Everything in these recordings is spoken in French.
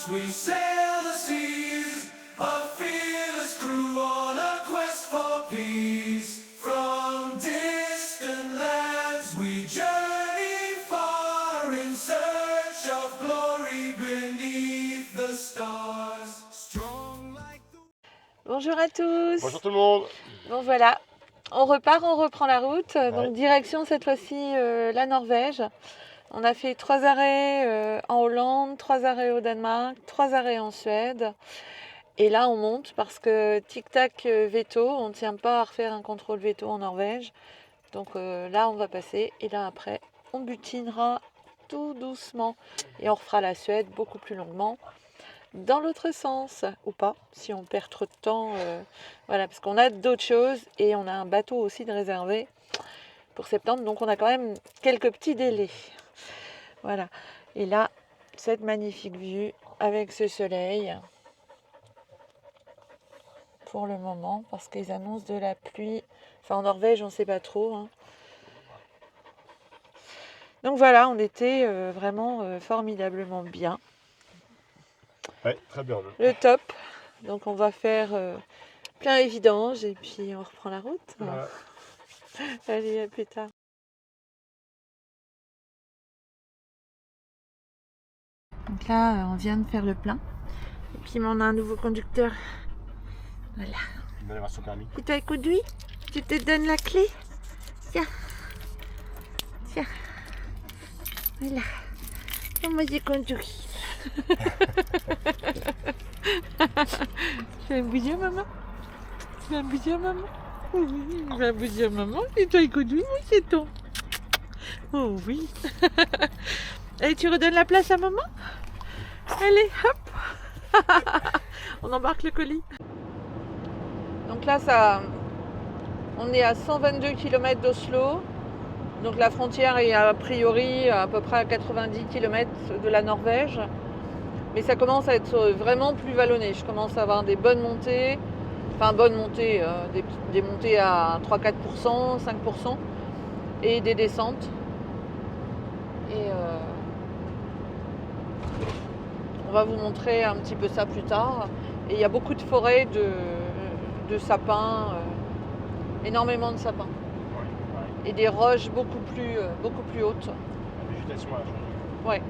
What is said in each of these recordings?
As we sail the seas, a fearless crew on a quest for peace. From distant lands we journey far in search of glory beneath the stars. Strong like the... Bonjour à tous. Bonjour tout le monde. Bon voilà, on reprend la route. Donc direction cette fois-ci la Norvège. On a fait 3 arrêts en Hollande, 3 arrêts au Danemark, 3 arrêts en Suède. Et là on monte parce que tic-tac veto, on ne tient pas à refaire un contrôle veto en Norvège. Donc là on va passer et là après on butinera tout doucement. Et on refera la Suède beaucoup plus longuement. Dans l'autre sens, ou pas, si on perd trop de temps. Voilà, parce qu'on a d'autres choses et on a un bateau aussi de réservé pour septembre. Donc on a quand même quelques petits délais. Voilà. Et là, cette magnifique vue avec ce soleil. Pour le moment, parce qu'ils annoncent de la pluie. Enfin, en Norvège, on ne sait pas trop. Hein. Donc voilà, on était vraiment formidablement bien. Oui, très bien. Le top. Donc on va faire plein les vidanges et puis on reprend la route. Allez, à plus tard. Donc là, on vient de faire le plein. Et puis on a un nouveau conducteur. Voilà. Il va y avoir son permis. Et toi, conduis. Tu te donnes la clé. Tiens. Tiens. Voilà. Moi j'ai conduit. Tu vas me bouger, maman? Tu vas me bouger, maman? Oui, tu vas me bouger, maman. Et toi, il conduit, oui, c'est ton. Oh oui. Allez, tu redonnes la place à maman? Allez, hop. On embarque le colis. Donc là, on est à 122 km d'Oslo. Donc la frontière est a priori à peu près à 90 km de la Norvège. Mais ça commence à être vraiment plus vallonné. Je commence à avoir des bonnes montées. Enfin, bonnes montées, des montées à 3-4%, 5%. Et des descentes. Et on va vous montrer un petit peu ça plus tard. Et il y a beaucoup de forêts de sapins. Énormément de sapins. Et des roches beaucoup plus hautes. La végétation a changé. Ouais,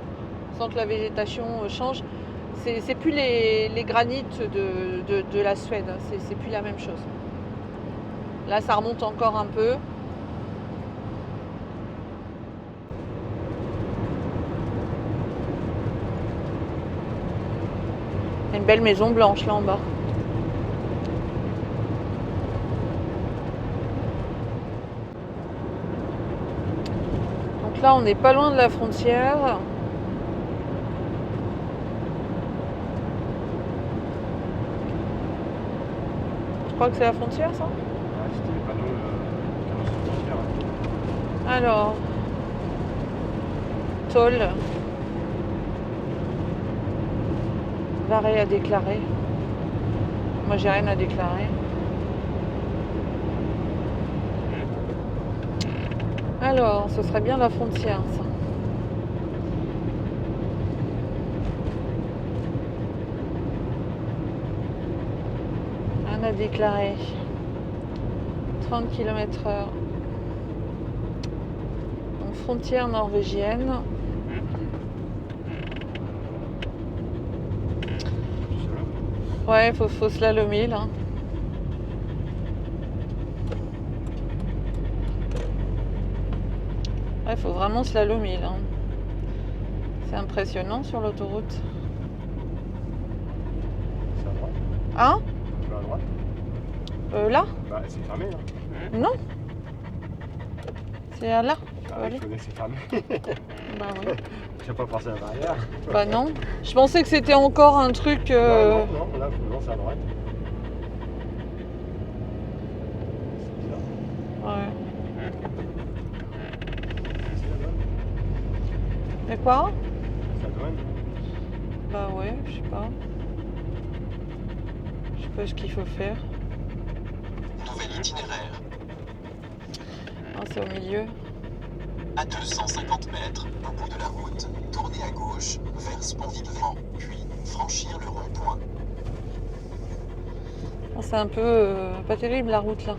sans que la végétation change. C'est plus les granites de la Suède, c'est plus la même chose. Là, ça remonte encore un peu. Il y a une belle maison blanche là en bas. Donc là, on n'est pas loin de la frontière. Je crois que c'est la frontière, ça? Ah, c'était les panneaux qui annoncent la frontière. Alors, Toll. Varé à déclarer. Moi, j'ai rien à déclarer. Alors, ce serait bien la frontière, ça. Rien à déclarer. 30 km/h. Donc, frontière norvégienne. Ouais, faut slalomer, là. Ouais, faut vraiment slalomer, là. C'est impressionnant sur l'autoroute. C'est à droite. Hein? Tu vas à droite. Là? Bah, c'est fermé. Hein. Non. C'est là. Ah, Allez. je connais que c'est fermé. Bah ouais. Je n'ai pas pensé à la barrière. Bah non. Je pensais que c'était encore un truc... Non, là, c'est à droite. C'est bizarre. Ouais. C'est la bonne. Mais quoi? C'est la bonne. Bah ouais, je sais pas. Je sais pas ce qu'il faut faire. Nouvel itinéraire. Ah, c'est au milieu. À 250 mètres, au bout de la route, tournez à gauche vers ex-Pont-Villefort, puis franchir le rond-point. Bon, c'est un peu pas terrible la route là.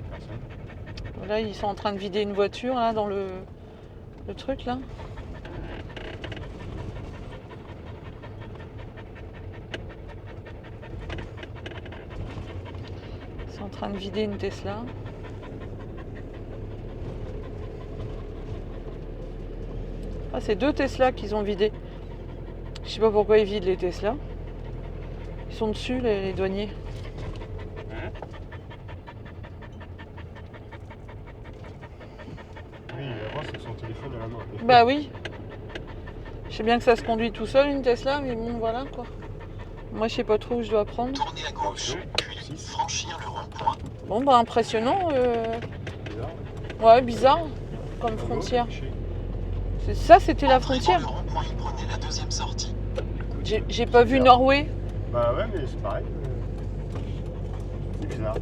Personne. Là, ils sont en train de vider une voiture là dans le truc là. Ils sont en train de vider une Tesla. Ah, c'est 2 Tesla qu'ils ont vidé. Je sais pas pourquoi ils vident les Tesla. Ils sont dessus les douaniers. Oui, avant c'est son téléphone à la main. Bah oui. Je sais bien que ça se conduit tout seul une Tesla, mais bon voilà quoi. Moi je sais pas trop où je dois prendre. Tournez à gauche, puis franchir le rond-point. Bon bah impressionnant. Bizarre. Ouais, bizarre comme frontière. Ça c'était la Entrez dans frontière. le rond-point et prenez la deuxième sortie. J'ai pas vu Norway. Bah ouais, mais c'est pareil. C'est bizarre.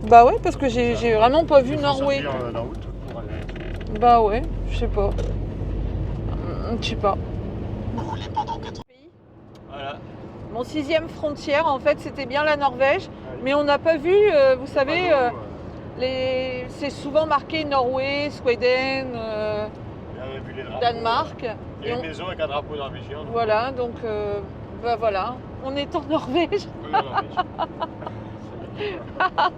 Bah ouais, parce que j'ai vraiment pas vu Il faut Norway. sortir la route pour aller. Bah ouais, je sais pas. Je sais pas. Roulez pendant 4 Voilà. Mon 6e frontière, en fait, c'était bien la Norvège, Allez. mais on n'a pas vu, vous savez, c'est souvent marqué Norway, Sweden, On avait vu les drapeaux. Danemark. Il y Et a on- une maison avec un drapeau norvégien. donc- Voilà, donc bah voilà, on est en Norvège. Oui, en Norvège. À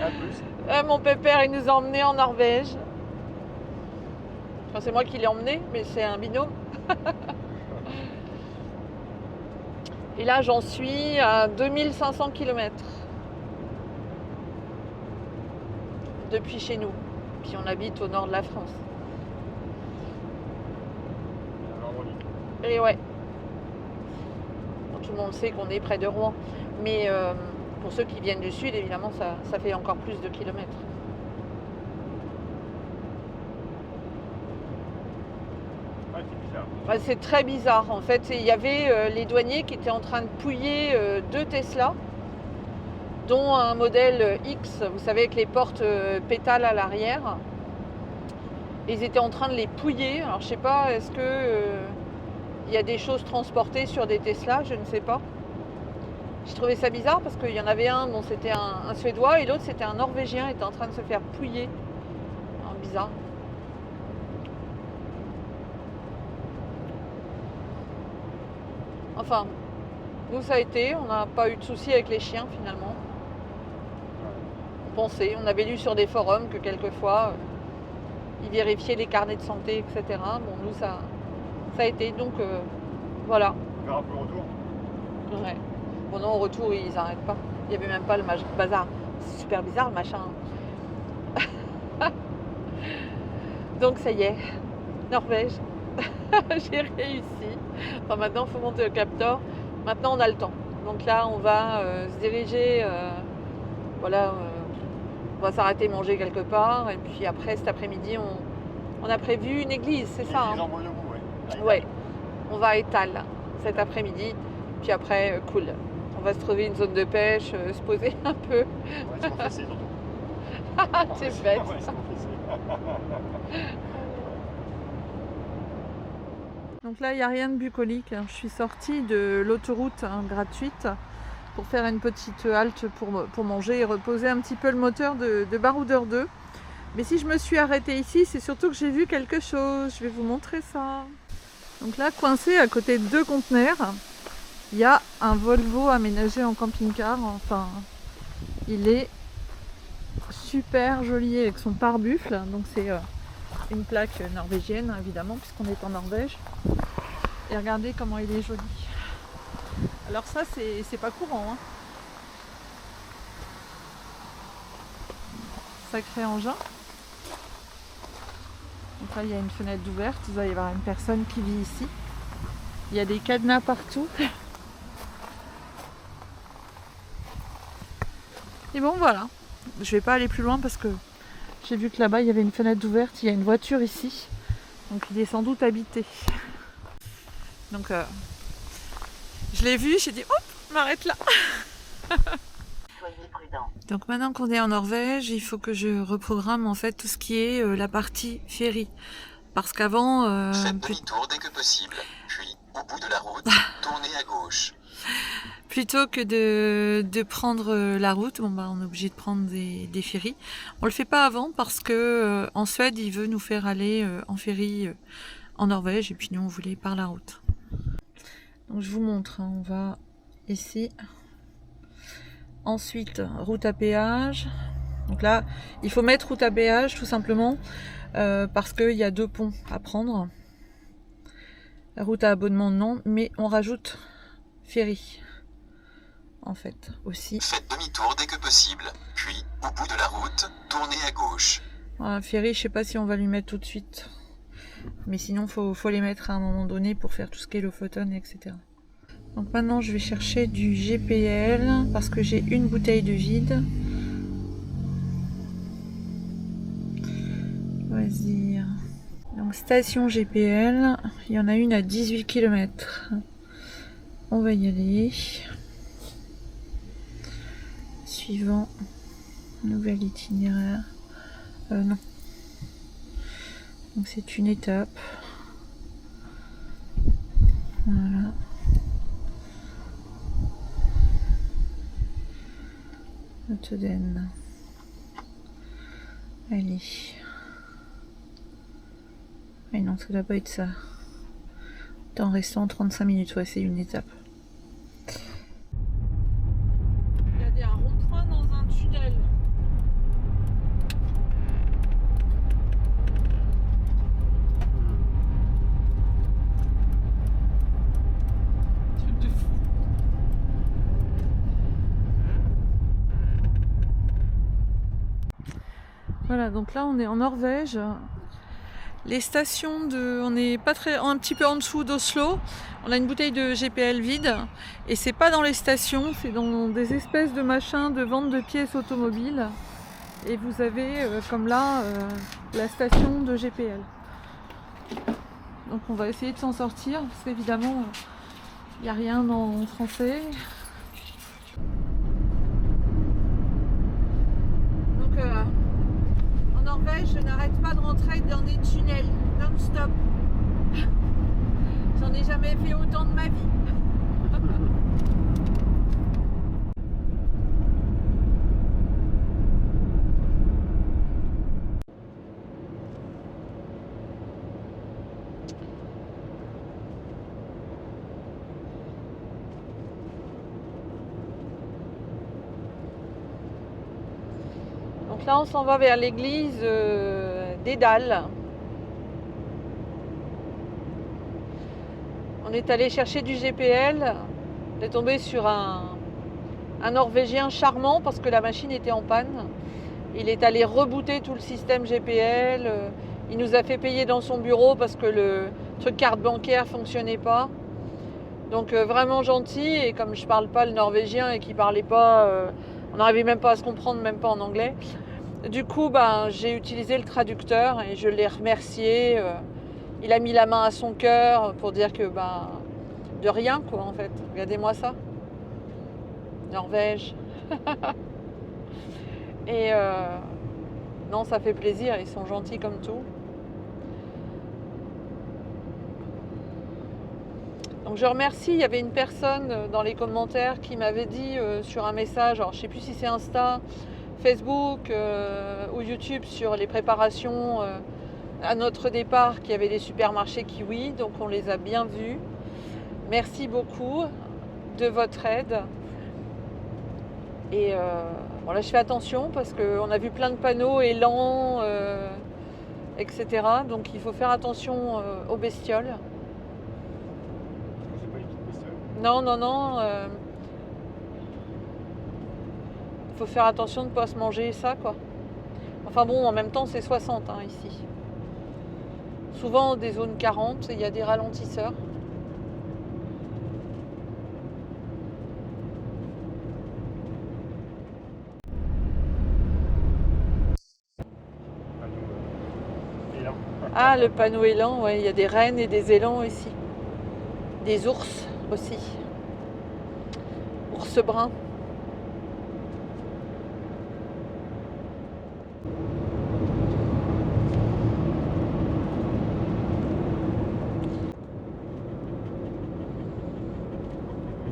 plus. Mon pépère, il nous a emmenés en Norvège. Enfin, c'est moi qui l'ai emmené, mais c'est un binôme. Et là, j'en suis à 2500 km depuis chez nous. Puis on habite au nord de la France. La Normandie. Et ouais. Bon, tout le monde sait qu'on est près de Rouen. Mais pour ceux qui viennent du sud, évidemment, ça fait encore plus de kilomètres. Ouais, c'est bizarre. Ouais, c'est très bizarre. En fait, il y avait les douaniers qui étaient en train de pouiller 2 Tesla, dont un modèle X, vous savez, avec les portes pétales à l'arrière. Et ils étaient en train de les pouiller. Alors, je sais pas, est-ce que il y a des choses transportées sur des Tesla? Je ne sais pas. J'ai trouvé ça bizarre parce qu'il y en avait un, bon, c'était un Suédois, et l'autre, c'était un Norvégien, il était en train de se faire pouiller. Alors, bizarre. Enfin, nous, ça a été. On n'a pas eu de soucis avec les chiens, finalement. On pensait, on avait lu sur des forums que quelquefois, ils vérifiaient les carnets de santé, etc. Bon, nous, ça a été. Donc, voilà. On verra pour le retour. Ouais. Bon, non, au retour, ils n'arrêtent pas. Il n'y avait même pas le bazar. C'est super bizarre, le machin. Donc, ça y est. Norvège. J'ai réussi. Enfin, maintenant, il faut monter au Cap Nord. Maintenant, on a le temps. Donc là, on va se diriger. Voilà. On va s'arrêter manger quelque part. Et puis après, cet après-midi, on a prévu une église, c'est ça, Ils hein? envoient le bout, ouais. Ouais, on va à Étal cet après-midi, puis après, cool. On va se trouver une zone de pêche, se poser un peu. On va se confesser surtout. C'est bête. On va se confesser. Donc là, il n'y a rien de bucolique. Je suis sortie de l'autoroute gratuite pour faire une petite halte pour manger et reposer un petit peu le moteur de Baroudeur 2. Mais si je me suis arrêtée ici, c'est surtout que j'ai vu quelque chose. Je vais vous montrer ça. Donc là, coincé à côté de 2 conteneurs, il y a un Volvo aménagé en camping-car. Enfin, il est super joli avec son pare-buffle. Donc c'est une plaque norvégienne, évidemment, puisqu'on est en Norvège. Et regardez comment il est joli. Alors ça, c'est pas courant, hein. Sacré engin. Donc là, il y a une fenêtre ouverte. Il va y avoir une personne qui vit ici. Il y a des cadenas partout. Et bon, voilà. Je vais pas aller plus loin parce que j'ai vu que là-bas, il y avait une fenêtre ouverte. Il y a une voiture ici. Donc il est sans doute habité. Donc je l'ai vu, j'ai dit hop, m'arrête là. Soyez prudents. Donc maintenant qu'on est en Norvège, il faut que je reprogramme en fait tout ce qui est la partie ferry. Parce qu'avant, Faites demi-tour dès que possible. Puis, au bout de la route, tournez à gauche. plutôt que de prendre la route, bon bah on est obligé de prendre des ferries. On le fait pas avant parce que en Suède, il veut nous faire aller en ferry en Norvège et puis nous on voulait par la route. Donc je vous montre, hein, on va ici. Ensuite, route à péage. Donc là, il faut mettre route à péage tout simplement parce qu'il y a 2 ponts à prendre. La route à abonnement, non, mais on rajoute ferry en fait aussi. Faites demi-tour dès que possible. Puis, au bout de la route, tournez à gauche. Voilà, ferry, je sais pas si on va lui mettre tout de suite. Mais sinon, faut les mettre à un moment donné pour faire tout ce qui est Lofoten, etc. Donc maintenant, je vais chercher du GPL parce que j'ai une bouteille de vide. Loisir. Donc station GPL, il y en a une à 18 km. On va y aller. Suivant. Nouvel itinéraire. Non. Donc c'est une étape. Voilà. Autoden. Allez. Mais non, ça doit pas être ça. Temps restant 35 minutes, ouais, c'est une étape. Il y a un rond-point dans un tunnel. Truc de fou. Voilà, donc là on est en Norvège. Les stations on est pas très, un petit peu en dessous d'Oslo. On a une bouteille de GPL vide et c'est pas dans les stations, c'est dans des espèces de machins de vente de pièces automobiles. Et vous avez comme là la station de GPL. Donc on va essayer de s'en sortir parce qu'évidemment il n'y a rien en français. Donc en Norvège, je n'arrête pas de rentrer dans des tunnels non-stop. J'en ai jamais fait autant de ma vie. Donc là, on s'en va vers l'église d'Edal. On est allé chercher du GPL. On est tombé sur un Norvégien charmant parce que la machine était en panne. Il est allé rebooter tout le système GPL. Il nous a fait payer dans son bureau parce que le truc carte bancaire fonctionnait pas. Donc vraiment gentil. Et comme je parle pas le norvégien et qu'il parlait pas, on n'arrivait même pas à se comprendre, même pas en anglais. Du coup, j'ai utilisé le traducteur et je l'ai remercié. Il a mis la main à son cœur pour dire que de rien quoi en fait. Regardez-moi ça. Norvège. Et non, ça fait plaisir, ils sont gentils comme tout. Donc je remercie, il y avait une personne dans les commentaires qui m'avait dit sur un message, alors je ne sais plus si c'est Insta, Facebook ou YouTube, sur les préparations à notre départ, qu'il y avait des supermarchés Kiwi, donc on les a bien vus. Merci beaucoup de votre aide. Et là je fais attention parce qu'on a vu plein de panneaux élans, etc. Donc il faut faire attention aux bestioles. C'est pas une petite bestiole. Non, non, non. Il faut faire attention de ne pas se manger ça, quoi. Enfin bon, en même temps, c'est 60 ici. Souvent des zones 40, il y a des ralentisseurs. Élan. Ah, le panneau élan, ouais, il y a des rennes et des élans ici. Des ours aussi. Ours bruns.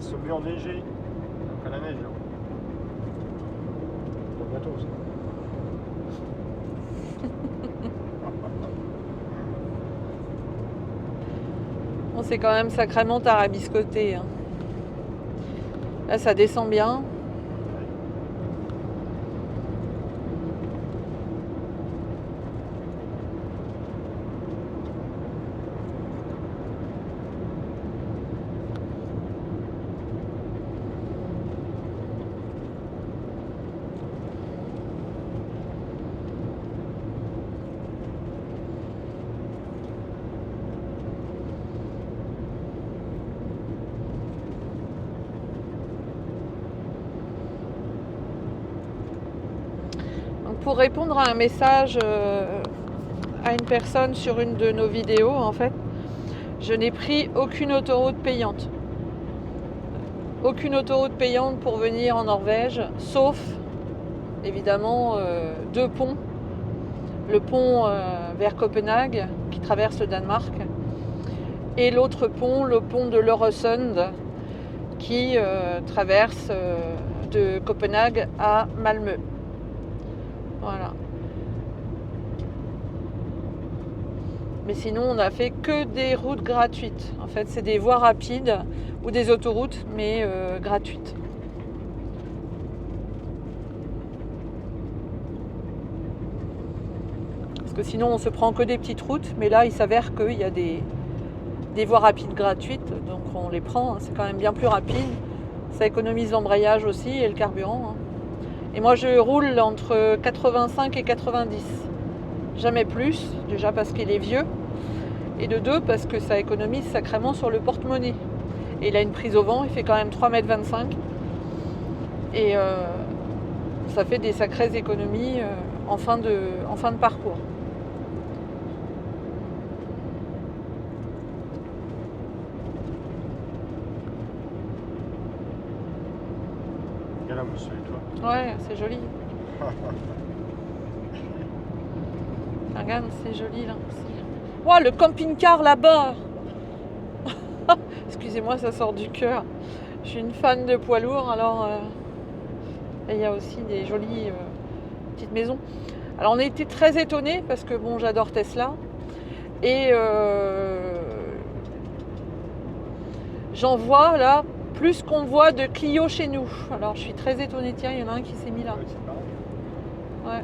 se met enneigé. Après la neige, là. Pour bientôt, ça. Bon, c'est quand même sacrément tarabiscoté. Hein. Là, ça descend bien. Pour répondre à un message à une personne sur une de nos vidéos, en fait, je n'ai pris aucune autoroute payante. Aucune autoroute payante pour venir en Norvège, sauf évidemment 2 ponts. Le pont vers Copenhague qui traverse le Danemark et l'autre pont, le pont de l'Øresund qui traverse de Copenhague à Malmö. Voilà. Mais sinon, on n'a fait que des routes gratuites. En fait, c'est des voies rapides ou des autoroutes, mais gratuites. Parce que sinon, on se prend que des petites routes. Mais là, il s'avère qu'il y a des voies rapides gratuites. Donc, on les prend. Hein. C'est quand même bien plus rapide. Ça économise l'embrayage aussi et le carburant. Hein. Et moi, je roule entre 85 et 90. Jamais plus, déjà parce qu'il est vieux. Et de 2, parce que ça économise sacrément sur le porte-monnaie. Et il a une prise au vent, il fait quand même 3,25 m. Et ça fait des sacrées économies en fin de parcours. Regarde là, monsieur, et toi. Ouais, c'est joli. Regarde, c'est joli là. Wow, le camping-car là-bas. Excusez-moi, ça sort du cœur. Je suis une fan de poids lourds, alors il y a aussi des jolies petites maisons. Alors on a été très étonnés parce que bon, j'adore Tesla et j'en vois là plus qu'on voit de Clio chez nous. Alors je suis très étonnée. Tiens, il y en a un qui s'est mis là. Ouais, c'est pareil. Ouais.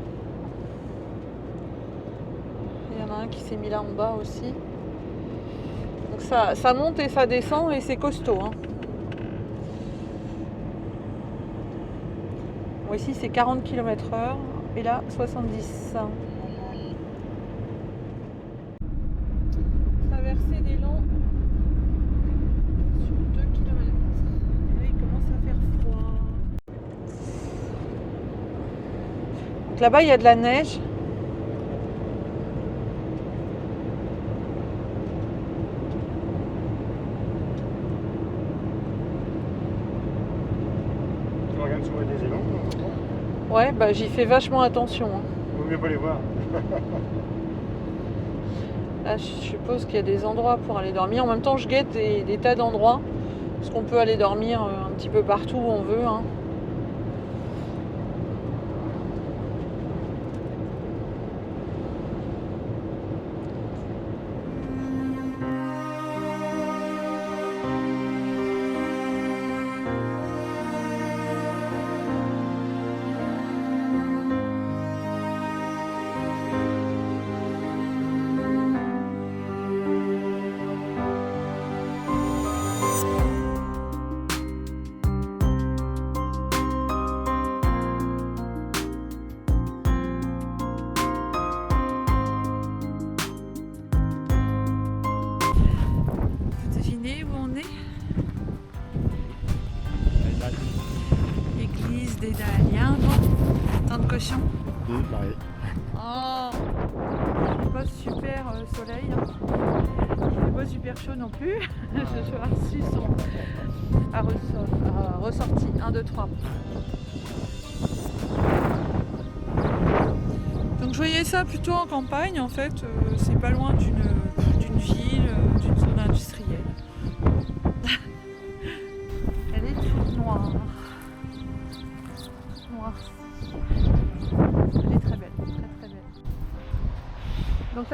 Il y en a un qui s'est mis là en bas aussi. Donc ça monte et ça descend et c'est costaud. Hein. Bon, ici c'est 40 km/h et là 70. Traverser des lands sur 2 km. Et là il commence à faire froid. Donc là-bas il y a de la neige. Tu regardes sur des élans, Ouais, bah j'y fais vachement attention. Hein. il vaut mieux pas les voir. Là, je suppose qu'il y a des endroits pour aller dormir. En même temps, je guette des tas d'endroits. Parce qu'on peut aller dormir un petit peu partout où on veut. Hein. Vous devinez où on est? L'église des Dahliens. Tant de cochons. Pareil. Oh, il fait pas super soleil. Hein. Il fait pas super chaud non plus. Je suis reçu ressorti. 1, 2, 3. Donc je voyais ça plutôt en campagne en fait. C'est pas loin d'une ville, d'une zone industrielle.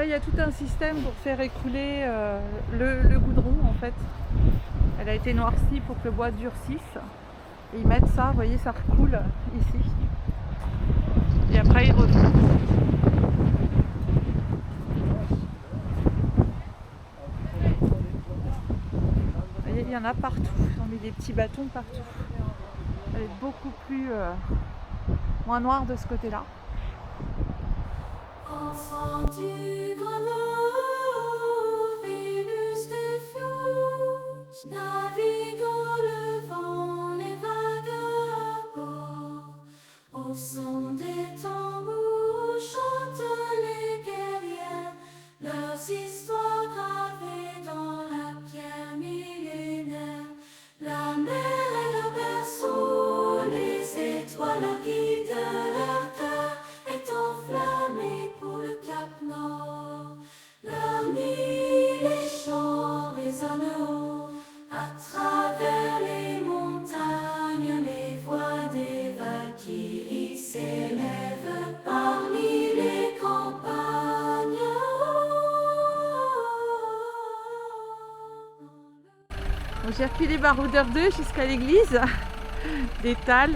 Là, il y a tout un système pour faire écouler le goudron en fait. Elle a été noircie pour que le bois durcisse. Et ils mettent ça, vous voyez, ça recoule ici. Et après, ils refont. Vous voyez, il y en a partout. Ils ont mis des petits bâtons partout. Elle est beaucoup plus moins noire de ce côté-là. Enfant du grelot, Vénus des fiaux, naviguant le vent, les vagues à bord. Au son des tambours chantent les guerrières, leurs histoires gravées dans la pierre millénaire. La mer est le berceau, les étoiles leur guident leur cœur, est enflammée pour le cap nord. Leur nuit, les chants résonnent haut, à travers les montagnes, les voix des vagues qui s'élèvent parmi les campagnes. Donc, j'ai reculé Baroudeur 2 jusqu'à l'église d'Étal.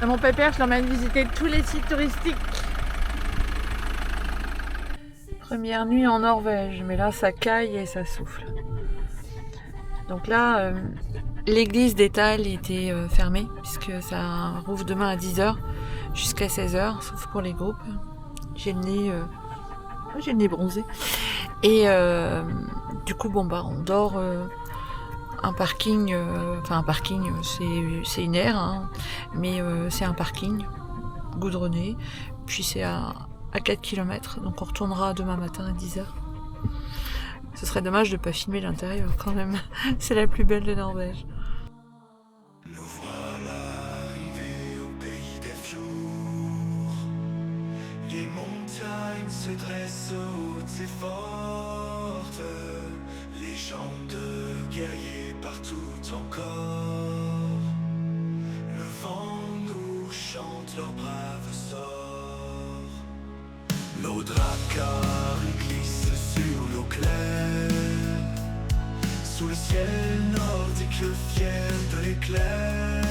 Mon pépère, je l'emmène visiter tous les sites touristiques. Première nuit en Norvège, mais là ça caille et ça souffle. Donc là, l'église d'Étal était fermée, puisque ça rouvre demain à 10h jusqu'à 16h, sauf pour les groupes. J'ai le nez bronzé. Et du coup, bon bah on dort un parking, enfin un parking, c'est une aire, hein, mais c'est un parking goudronné. Puis c'est à 4 km, donc on retournera demain matin à 10h. Ce serait dommage de ne pas filmer l'intérieur quand même. C'est la plus belle de Norvège. Nous voilà arrivés au pays des fjords. Les montagnes se dressent hautes et fortes. Légendes de guerriers partout encore. Le vent nous chante leur brave sort. L'eau Drakkar glisse sur l'eau claire. Sous le ciel nordique, le fier de l'éclair.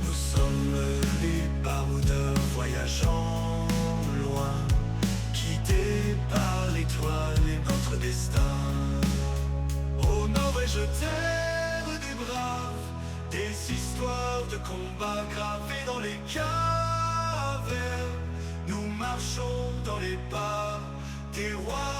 Nous sommes les baroudeurs voyageant loin, guidés par l'étoile et notre destin. Ô Norvège, terre des braves, des histoires de combats gravées dans les cavernes. Nous marchons dans les pas des rois.